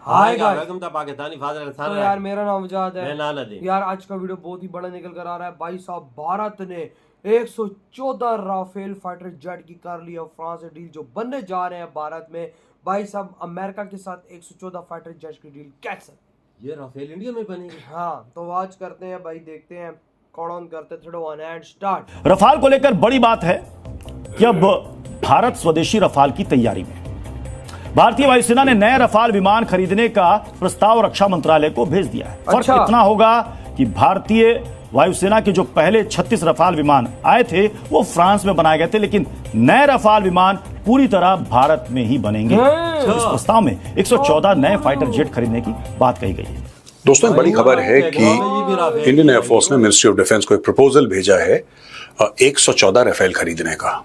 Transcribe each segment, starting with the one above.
Hi guys, welcome to Pakistani father तो अहसान यार मेरा नाम उजाद है। मैं नानदीन। यार आज का वीडियो बहुत ही बड़ा निकल कर आ रहा है भाई साहब। भारत ने 114 राफेल फाइटर जेट की कर ली है फ्रांस से डील जो बनने जा रहे हैं भारत में। भाई साहब अमेरिका के साथ 114 फाइटर जेट की डील कैंसिल। ये राफेल इंडिया में बनेगी। हाँ तो आज करते हैं भाई, देखते हैं कौन ऑन करते हैं। 3 2 1 एंड स्टार्ट। रफाल को लेकर बड़ी बात है कि अब भारत स्वदेशी रफाल की तैयारी में। भारतीय वायुसेना ने नए रफाल विमान खरीदने का प्रस्ताव रक्षा मंत्रालय को भेज दिया है। फर्क इतना होगा कि भारतीय वायुसेना के जो पहले 36 रफाल विमान आए थे वो फ्रांस में बनाए गए थे, लेकिन नए रफाल विमान पूरी तरह भारत में ही बनेंगे। इस प्रस्ताव में 114 नए फाइटर जेट खरीदने की बात कही गई है। दोस्तों, एक बड़ी खबर है कि इंडियन एयरफोर्स ने मिनिस्ट्री ऑफ डिफेंस को एक प्रपोजल भेजा है 114 राफेल खरीदने का।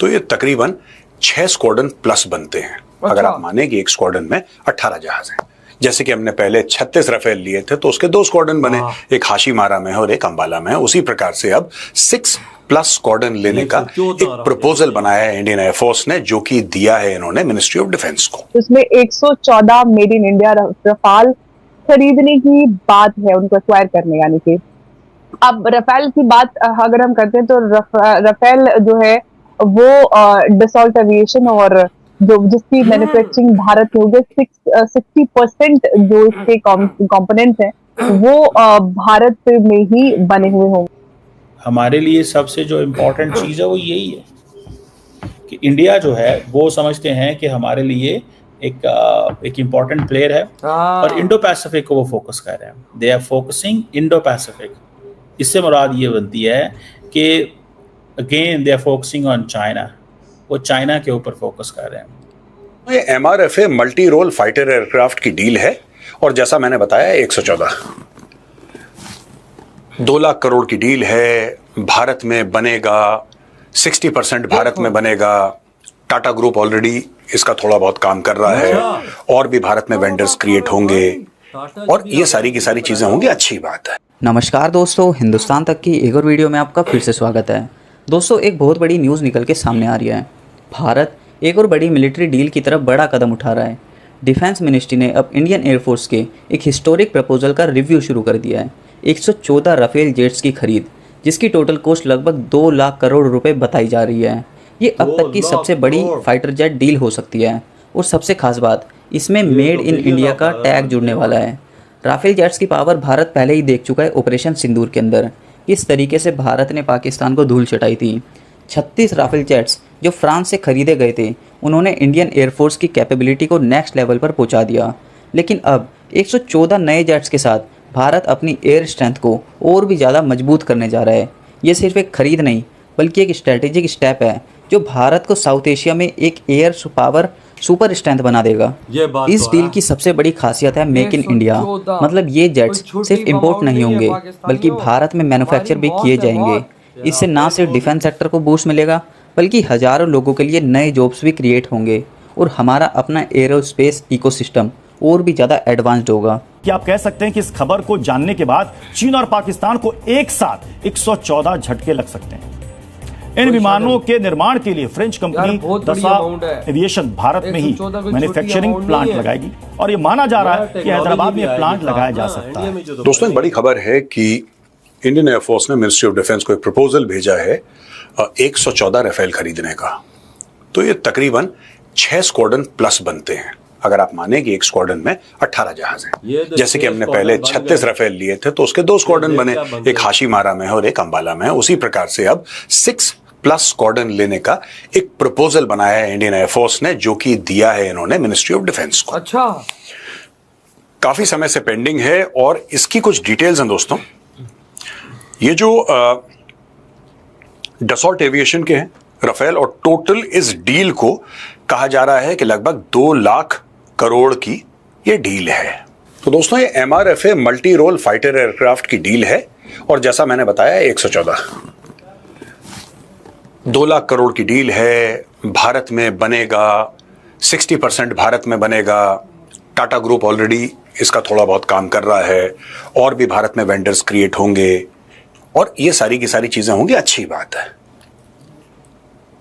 तो ये तकरीबन 6 स्क्वाड्रन प्लस बनते हैं। अगर आप माने कि एक स्क्वाड्रन में 18 जहाज हैं। जैसे कि हमने पहले 36 राफेल लिए थे तो उसके 2 स्क्वाड्रन बने, एक हाशीमारा में और एक अंबाला में है। उसी प्रकार से अब 6+ स्क्वाड्रन लेने का एक प्रपोजल बनाया है इंडियन एयरफोर्स ने, जो कि दिया है इन्होंने मिनिस्ट्री ऑफ डिफेंस को। इसमें 114 मेड इन इंडिया रफाल खरीदने की बात है, उनको एक्वायर करने। यानी कि अब रफेल की बात अगर हम करते हैं तो रफेल जो है वो डसॉल्ट एविएशन और जो जिसकी मैन्युफैक्चरिंग भारत में होगी, 60% जो इसके कंपोनेंट्स हैं वो भारत में ही बने हुए होंगे। हमारे लिए सबसे जो इम्पोर्टेंट चीज़ है वो यही है कि इंडिया जो है वो समझते हैं कि हमारे लिए एक इम्पॉर्टेंट प्लेयर है और इंडो पैसिफिक को वो फोकस कर रहे हैं। They are focusing Indo Pacific. इससे मुराद ये बनती है कि again they are focusing on China. वो चाइना के ऊपर फोकस कर रहे हैं। ये MRFA multi role fighter aircraft की डील है और जैसा मैंने बताया 114 2 लाख करोड़ की डील है। भारत में बनेगा, 60% भारत में बनेगा। टाटा ग्रुप ऑलरेडी इसका थोड़ा बहुत काम कर रहा है और भी भारत में वेंडर्स क्रिएट होंगे और ये सारी की सारी चीजें होंगी। अच्छी बात है। नमस्कार दोस्तों, हिंदुस्तान तक की एक और वीडियो में आपका फिर से स्वागत है। दोस्तों, एक बहुत बड़ी न्यूज़ निकल के सामने आ रही है। भारत एक और बड़ी मिलिट्री डील की तरफ बड़ा कदम उठा रहा है। डिफेंस मिनिस्ट्री ने अब इंडियन एयरफोर्स के एक हिस्टोरिक प्रपोजल का रिव्यू शुरू कर दिया है। 114 राफेल जेट्स की खरीद, जिसकी टोटल कॉस्ट लगभग 2 लाख करोड़ रुपए बताई जा रही है। ये अब तक की सबसे बड़ी फाइटर जेट डील हो सकती है और सबसे खास बात, इसमें मेड इन इंडिया का टैग जुड़ने वाला है। राफेल जेट्स की पावर भारत पहले ही देख चुका है ऑपरेशन सिंदूर के अंदर। इस तरीके से भारत ने पाकिस्तान को धूल चटाई थी। 36 राफेल जेट्स जो फ्रांस से खरीदे गए थे, उन्होंने इंडियन एयरफोर्स की कैपेबिलिटी को नेक्स्ट लेवल पर पहुंचा दिया। लेकिन अब 114 नए जेट्स के साथ भारत अपनी एयर स्ट्रेंथ को और भी ज़्यादा मजबूत करने जा रहा है। ये सिर्फ एक खरीद नहीं बल्कि एक स्ट्रेटेजिक स्टेप है जो भारत को साउथ एशिया में एक एयर पावर सुपर स्ट्रेंथ बना देगा। इस डील की सबसे बड़ी खासियत है मेक इन इंडिया। मतलब ये जेट्स सिर्फ इंपोर्ट नहीं होंगे बल्कि भारत में मैन्युफैक्चर भी किए जाएंगे। इससे ना सिर्फ डिफेंस सेक्टर को बूस्ट मिलेगा बल्कि हजारों लोगों के लिए नए जॉब्स भी क्रिएट होंगे और हमारा अपना एरोस्पेस इकोसिस्टम और भी ज़्यादा एडवांस्ड होगा। क्या आप कह सकते हैं कि इस खबर को जानने के बाद चीन और पाकिस्तान को एक साथ 114 झटके लग सकते हैं। इन विमानों के निर्माण के लिए French company Dassault aviation Bharat में ही मैन्युफैक्चरिंग प्लांट लगाएगी और ये माना जा रहा है कि हैदराबाद में प्लांट लगाया जा सकता है। दोस्तों, एक बड़ी खबर है कि इंडियन एयरफोर्स ने मिनिस्ट्री ऑफ डिफेंस को एक प्रपोजल भेजा है 114 राफेल खरीदने का। तो ये तकरीबन 6 स्क्वाड्रन प्लस बनते हैं। अगर आप माने कि एक स्क्वाड्रन में 18 जहाज हैं। जैसे कि हमने पहले 36 राफेल लिए थे तो उसके 2 स्क्वाड्रन बने, एक हाशीमारा में और एक अंबाला में है। उसी प्रकार से अब 6+ स्क्वाड्रन लेने का एक प्रपोजल बनाया है इंडियन एयरफोर्स ने, जो कि दिया है इन्होंने मिनिस्ट्री ऑफ डिफेंस को। अच्छा, काफी समय से पेंडिंग है और इसकी कुछ डिटेल्स हैं दोस्तों। ये जो डसॉल्ट एविएशन के हैं राफेल और टोटल इस डील को कहा जा रहा है कि लगभग 2 लाख करोड़ की ये डील है। तो दोस्तों, ये MRFA multi role fighter aircraft की डील है और जैसा मैंने बताया 114 2 लाख करोड़ की डील है। भारत में बनेगा, 60% भारत में बनेगा। टाटा ग्रुप ऑलरेडी इसका थोड़ा बहुत काम कर रहा है और भी भारत में वेंडर्स क्रिएट होंगे और ये सारी की सारी चीजें होंगी। अच्छी बात है।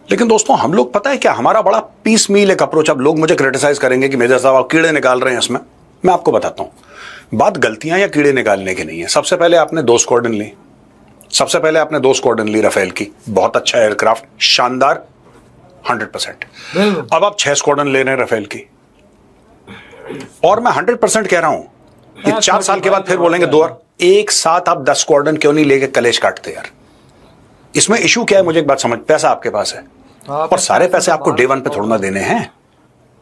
लेकिन दोस्तों हम लोग पता है क्या, हमारा बड़ा पीस मील एक अप्रोच। अब लोग मुझे क्रिटिसाइज करेंगे कि मेजर साहब आप कीड़े निकाल रहे हैं इसमें। मैं आपको बताता हूं, बात गलतियां या कीड़े निकालने की नहीं है। सबसे पहले आपने 2 स्क्वाड्रन ली, सबसे पहले आपने 2 स्क्वाड्रन ली राफेल की, बहुत अच्छा एयरक्राफ्ट, शानदार, 100%। अब आप 6 स्क्वाड्रन ले रहे हैं राफेल की, और मैं 100% कह रहा हूं कि 4 साल के बाद फिर बोलेंगे 2 और एक साथ आप 10 स्क्वाड्रन क्यों नहीं लेके कलेश काटते यार। इसमें इशू क्या है, मुझे एक बात समझ, पैसा आपके पास है और सारे पैसे आपको डे 1 पे थोड़ा ना देने हैं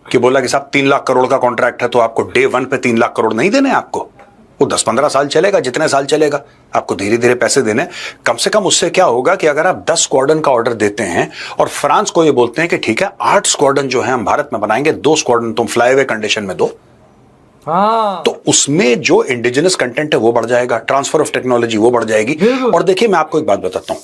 कि बोला कि साहब 3 लाख करोड़ का कॉन्ट्रैक्ट है तो आपको डे 1 पे 3 लाख करोड़ नहीं देने आपको। वो 10-15 साल चलेगा, जितने साल चलेगा आपको धीरे धीरे पैसे देने। कम से कम उससे क्या होगा कि अगर आप 10 स्क्वाड्रन का ऑर्डर देते हैं और फ्रांस को ये बोलते हैं कि ठीक है 8 स्क्वाड्रन जो है हम भारत में बनाएंगे, 2 स्क्वाड्रन तुम फ्लाईवे कंडीशन में दो, तो उसमें जो इंडिजिनस कंटेंट है वो बढ़ जाएगा, ट्रांसफर ऑफ टेक्नोलॉजी वो बढ़ जाएगी। और देखिए मैं आपको एक बात बताता हूं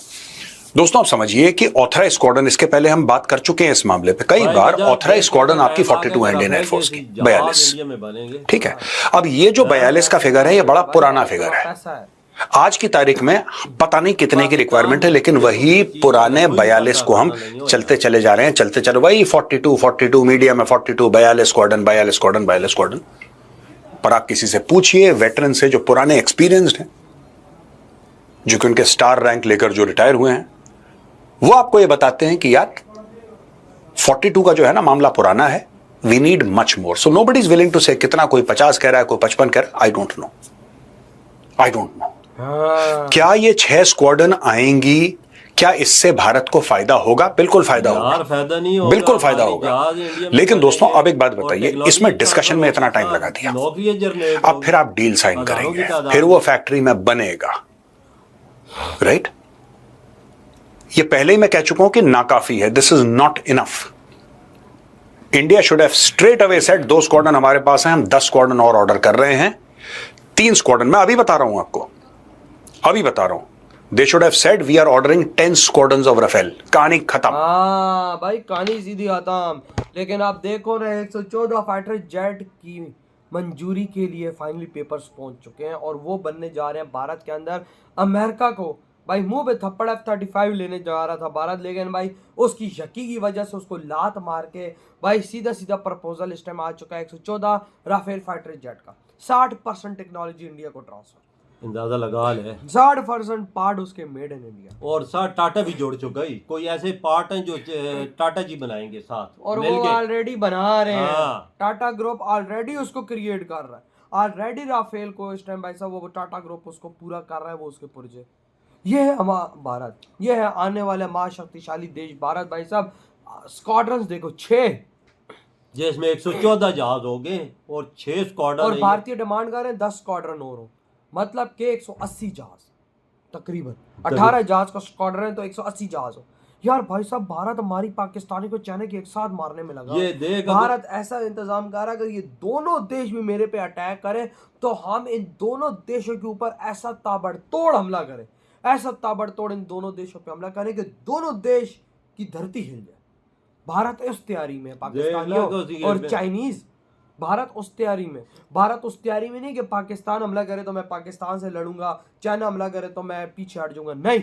दोस्तों, आप समझिए कि ऑथराइज स्क्वाड्रन, इसके पहले हम बात कर चुके हैं इस मामले पे कई बार। ऑथराइज स्क्वाड्रन आपकी 42 है इंडियन एयरफोर्स की, 42, ठीक है। अब ये जो 42 का फिगर है ये बड़ा पुराना फिगर है। आज की तारीख में पता नहीं कितने की रिक्वायरमेंट है, लेकिन वही पुराने 42 को हम चलते चले जा रहे हैं, चलते चले वही 42 मीडियम है, 42 42 स्क्वाड्रन। पर आप किसी से पूछिए वेटरन से जो पुराने एक्सपीरियंस्ड हैं, जो कि उनके स्टार रैंक लेकर जो रिटायर हुए हैं, वो आपको ये बताते हैं कि यार 42 का जो है ना मामला पुराना है, we need much more. So nobody is willing to say कितना, कोई 50 कह रहा है, कोई 55 कह रहा है, आई डोंट नो। क्या ये 6 स्क्वाड्रन आएंगी, क्या इससे भारत को फायदा होगा? बिल्कुल फायदा होगा, फायदा नहीं होगा, बिल्कुल फायदा होगा। लेकिन दोस्तों अब एक बात बताइए, इसमें डिस्कशन में इतना टाइम लगा दिया, अब फिर आप डील साइन करेंगे, फिर वो फैक्ट्री में बनेगा, राइट? ये पहले ही मैं कह चुका हूं कि नाकाफी है, this is not enough. India should have straight away said 2 squadron हमारे पास हैं, हम 10 स्क्वाड्रन और ऑर्डर कर रहे हैं, 3 स्क्वाड्रन, मैं अभी बता रहा हूं आपको, अभी बता रहा हूं। They should have said we are ordering 10 squadrons of Rafale, कहानी खत्म। हाँ भाई कहानी सीधी खत्म। लेकिन आप देखो ना 114 फाइटर जेट की मंजूरी के लिए फाइनली पेपर्स पहुंच चुके हैं और वो बनने जा रहे हैं भारत के अंदर। अमेरिका को भाई मुंह पे थप्पड़ F-35 लेने जा रहा था भारत, लेकिन भाई उसकी यकी की वजह से उसको लात मार के भाई सीधा प्रपोजल इस टाइम आ चुका है 114 राफेल फाइटर जेट का। 60% टेक्नोलॉजी इंडिया को ट्रांसफर, अंदाजा लगा ले 60% पार्ट उसके मेड इन इंडिया, और साथ टाटा भी जोड़ चुका है। कोई ऐसे पार्ट हैं जो टाटा जी बनाएंगे साथ, और वो ऑलरेडी बना रहे हैं। हाँ। टाटा ग्रुप ऑलरेडी उसको क्रिएट कर रहा है, ऑलरेडी राफेल को इस टाइम भाई साहब वो टाटा ग्रुप उसको पूरा कर रहा है, वो उसके पुर्जे। ये है हमारा भारत, ये है आने वाला महाशक्तिशाली देश भारत भाई साहब। स्क्वाड्रंस देखो 6, जिसमें 114 जहाज हो गए और 6 स्क्वाड्रन, और भारतीय डिमांड कर रहे हैं 10 स्क्वाड्रन और हो, मतलब कि 180 जहाज तकरीबन। 18 जहाज का स्क्वाड्रन है तो 180 जहाज हो यार। भाई साहब भारत हमारी पाकिस्तानी को चाइना के एक साथ मारने में लगा। ये देख भारत ऐसा इंतजाम कर रहा है, अगर ये दोनों देश भी मेरे पे अटैक करें तो हम इन दोनों देशों के ऊपर ऐसा ताबड़तोड़ हमला करें, ऐसा ताबड़तोड़ इन दोनों देशों पे हमला करें कि दोनों देश की धरती हिल जाए। भारत उस तैयारी में, पाकिस्तानियों और चाइनीज, भारत उस तैयारी में नहीं कि पाकिस्तान हमला करे तो मैं पाकिस्तान से लड़ूंगा, चाइना हमला करे तो मैं पीछे हट जाऊंगा, नहीं,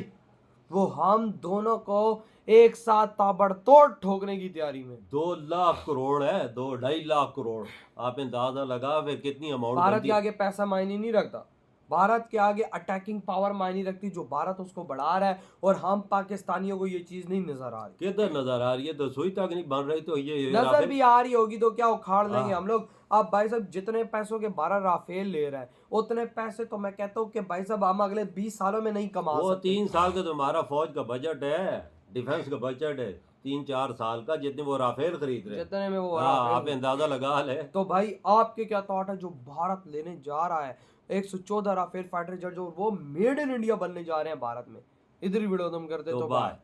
वो हम दोनों को एक साथ ताबड़तोड़ ठोकने की तैयारी में। 2 लाख करोड़ है, 2-2.5 लाख करोड़, आप अंदाजा लगा फिर कितनी अमाउंट। भारत के आगे पैसा मायने नहीं रखता, भारत के आगे अटैकिंग पावर मायने रखती, जो भारत उसको बढ़ा रहा है, और हम पाकिस्तानियों को ये चीज नहीं नजर आ रही। किधर नजर आ रही है? तो सुई तक नहीं बन रही, तो ये नजर भी आ रही होगी तो क्या उखाड़ लेंगे हम लोग। अब भाई साहब जितने पैसों के 12 राफेल ले रहा है, उतने पैसे तो मैं कहता हूँ कि भाई साहब हम अगले 20 सालों में नहीं कमा वो सकते। 3 साल का तो हमारा फौज का बजट है, डिफेंस का बजट है 3-4 साल का, जितने वो राफेल खरीद रहे, जितने में वो आप अंदाजा लगा ले। तो भाई आपके क्या थॉट है जो भारत लेने जा रहा है 114 राफेल फाइटर जेट, जो वो मेड इन इंडिया बनने जा रहे हैं भारत में। इधर ही वीडियो खत्म करते तो बाय।